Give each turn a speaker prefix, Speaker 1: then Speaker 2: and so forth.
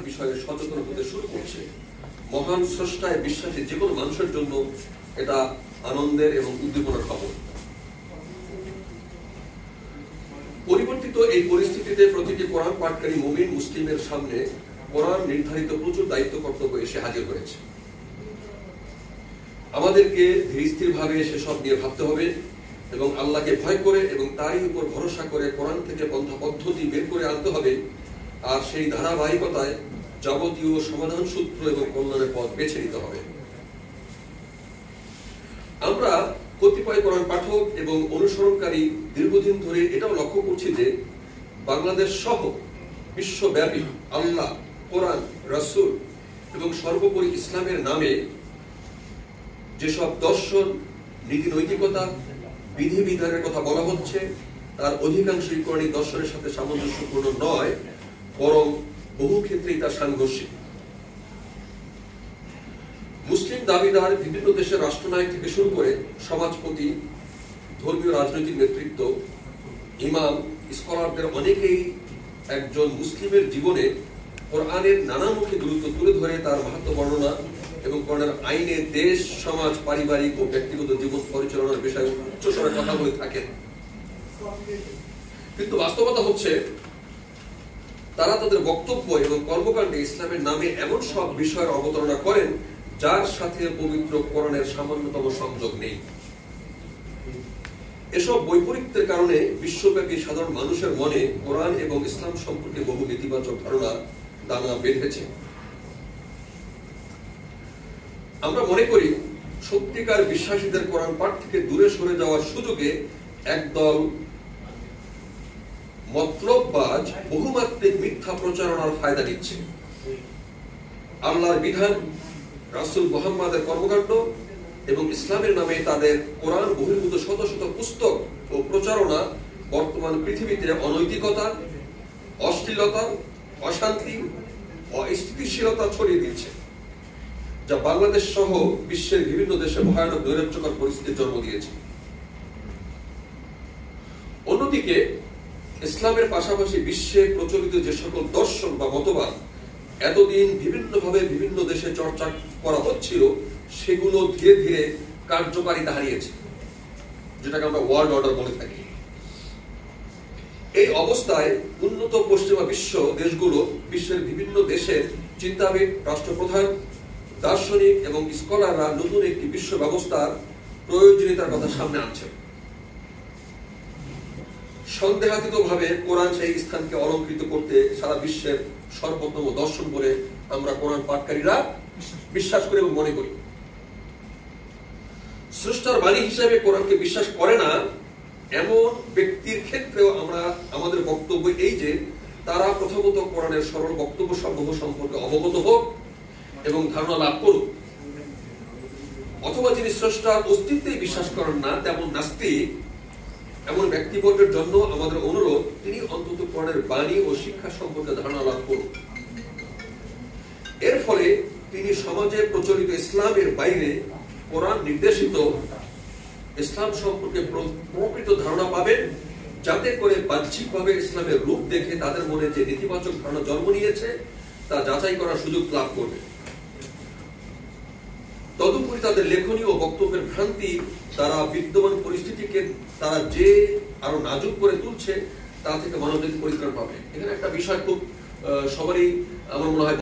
Speaker 1: বিষয়ে সচেতন হতে শুরু করছে, মহান স্রষ্টায় বিশ্বাসী যে কোনো মানুষের জন্য এটা আনন্দের এবং উদ্দীপনার খবর। পরিবর্তিত এই পরিস্থিতিতে প্রতিটি কোরআন পাঠকারী মুমিন মুসলিমের সামনে কোরআন নির্ধারিত প্রচুর দায়িত্ব কর্তব্য এসে হাজির হয়েছে। আমাদেরকে ধীর স্থিরভাবে সেসব নিয়ে ভাবতে হবে এবং আল্লাহকে ভয় করে এবং তারই উপর ভরসা করে কোরআন থেকে পন্থা পদ্ধতি বের করে আনতে হবে, আর সেই ধারাবাহিকতায় যাবতীয় সমাধান সূত্র এবং কল্যাণের পথ বেছে নিতে হবে। আমরা কতিপয় কোরআন পাঠক এবং অনুসরণকারী দীর্ঘদিন ধরে এটাও লক্ষ্য করছি যে বাংলাদেশ সহ বিশ্বব্যাপী আল্লাহ, কোরআন, রাসূল এবং সর্বোপরি ইসলামের নামে যেসব দর্শন, নীতি নৈতিকতা, বিধিবিধানের কথা বলা হচ্ছে তার অধিকাংশই কোরআনী দর্শনের সাথে সামঞ্জস্যপূর্ণ নয়, বরং বহু ক্ষেত্রেই তা সাংঘর্ষিক। মুসলিম দাবিদার বিভিন্ন দেশের রাষ্ট্রনায়ক থেকে শুরু করে সমাজপতি, ধর্মীয় রাজনৈতিক নেতৃত্ব, ইমাম, স্কলারদের অনেকেই একজন মুসলিমের জীবনে কোরআনের নানামুখী গুরুত্ব তুলে ধরে তার মাহাত্ম্য বর্ণনা এবং কোরআনের আইনে দেশ, সমাজ, পারিবারিক ও ব্যক্তিগত জীবন পরিচালনার বিষয়ে উচ্চস্বরে কথা বলে থাকেন। কিন্তু বাস্তবতা হচ্ছে তারা তাদের বক্তব্য এবং কর্মকাণ্ডে ইসলামের নামে এমন সব বিষয়ের অবতারণা করেন যার সাথে পবিত্র কোরআনের সামান্যতম সংযোগ নেই। এসব বৈপরীত্যের কারণে বিশ্বব্যাপী সাধারণ মানুষের মনে কোরআন এবং ইসলাম সম্পর্কে বহু নেতিবাচক ধারণা দানা বেঁধেছে। আমরা মনে করি সত্যিকার বিশ্বাসীদের কোরআন পাঠ থেকে দূরে সরে যাওয়ার সুযোগে একদল মতলববাজ বহুমাত্রিক মিথ্যা প্রচারণার ফায়দা নিচ্ছে। আল্লাহর বিধান, রাসূল মুহাম্মাদের কর্মকাণ্ড এবং ইসলামের নামে তাদের কোরআন বহির্ভূত শত শত পুস্তক ও প্রচারণা বর্তমান পৃথিবীতে অনৈতিকতা, অশ্লীলতা, অশান্তি, অস্থিতিশীলতা ছড়িয়ে দিচ্ছে, যা বাংলাদেশ সহ বিশ্বের বিভিন্ন দেশে ভয়ানক নৈরাজ্যকর পরিস্থিতির জন্ম দিয়েছে। অন্যদিকে ইসলামের পাশাপাশি বিশ্বে প্রচলিত যে সকল দর্শন বা মতবাদ এতদিন বিভিন্নভাবে বিভিন্ন দেশে চর্চা করা হচ্ছিল সেগুলো ধীরে ধীরে কার্যকারিতা হারিয়েছে, যেটাকে আমরা ওয়ার্ল্ড অর্ডার বলে থাকি। এই অবস্থায় উন্নত পশ্চিমা বিশ্ব দেশগুলো বিশ্বের বিভিন্ন দেশের চিন্তাবিদ, রাষ্ট্রপ্রধান, দার্শনিক এবং স্কলাররা নতুন একটি বিশ্ব ব্যবস্থার প্রয়োজনীয়তার কথা সামনে আনছে। সন্দেহাতীতভাবে কোরআন সেই স্থানকে অলঙ্কৃত করতে সারা বিশ্বের সর্বোত্তম দর্শন বলে আমরা কোরআন পাঠকারীরা বিশ্বাস করি এবং মনে করি। স্রষ্টার বাণী হিসেবে কোরআনকে বিশ্বাস করে না এমন ব্যক্তির ক্ষেত্রেও আমাদের বক্তব্য এই যে তারা প্রথমত কোরআনের সরল বক্তব্য সমূহ সম্পর্কে অবগত হোক এবং ধারণা লাভ করুক, অথবা যিনি স্রষ্টার অস্তিত্বেই বিশ্বাস করেন না তেমন নাস্তিক এমন ব্যক্তিবর্গের জন্য আমাদের অনুরোধ তিনি অন্তত কোরআনের বাণী ও শিক্ষা সম্পর্কে ধারণা লাভ করুন। এর ফলে তিনি সমাজে প্রচলিত ইসলামের বাইরে কোরআন নির্দেশিত ইসলাম সম্পর্কে প্রকৃত ধারণা পাবেন, যাতে করে বাহ্যিকভাবে ইসলামের রূপ দেখে তাদের মনে যে নেতিবাচক ধারণা জন্ম নিয়েছে তা যাচাই করার সুযোগ লাভ করবে। তদুপরি তাদের লেখনী ও বক্তব্যের ভ্রান্তি দ্বারা বিদ্যমান পরিস্থিতিকে তারা যে আরো নাজুক করে তুলছে তা থেকে মানবজাতি পরিত্রাণ পাবে। এখানে একটা বিষয় খুব সবারই আমার মনে হয়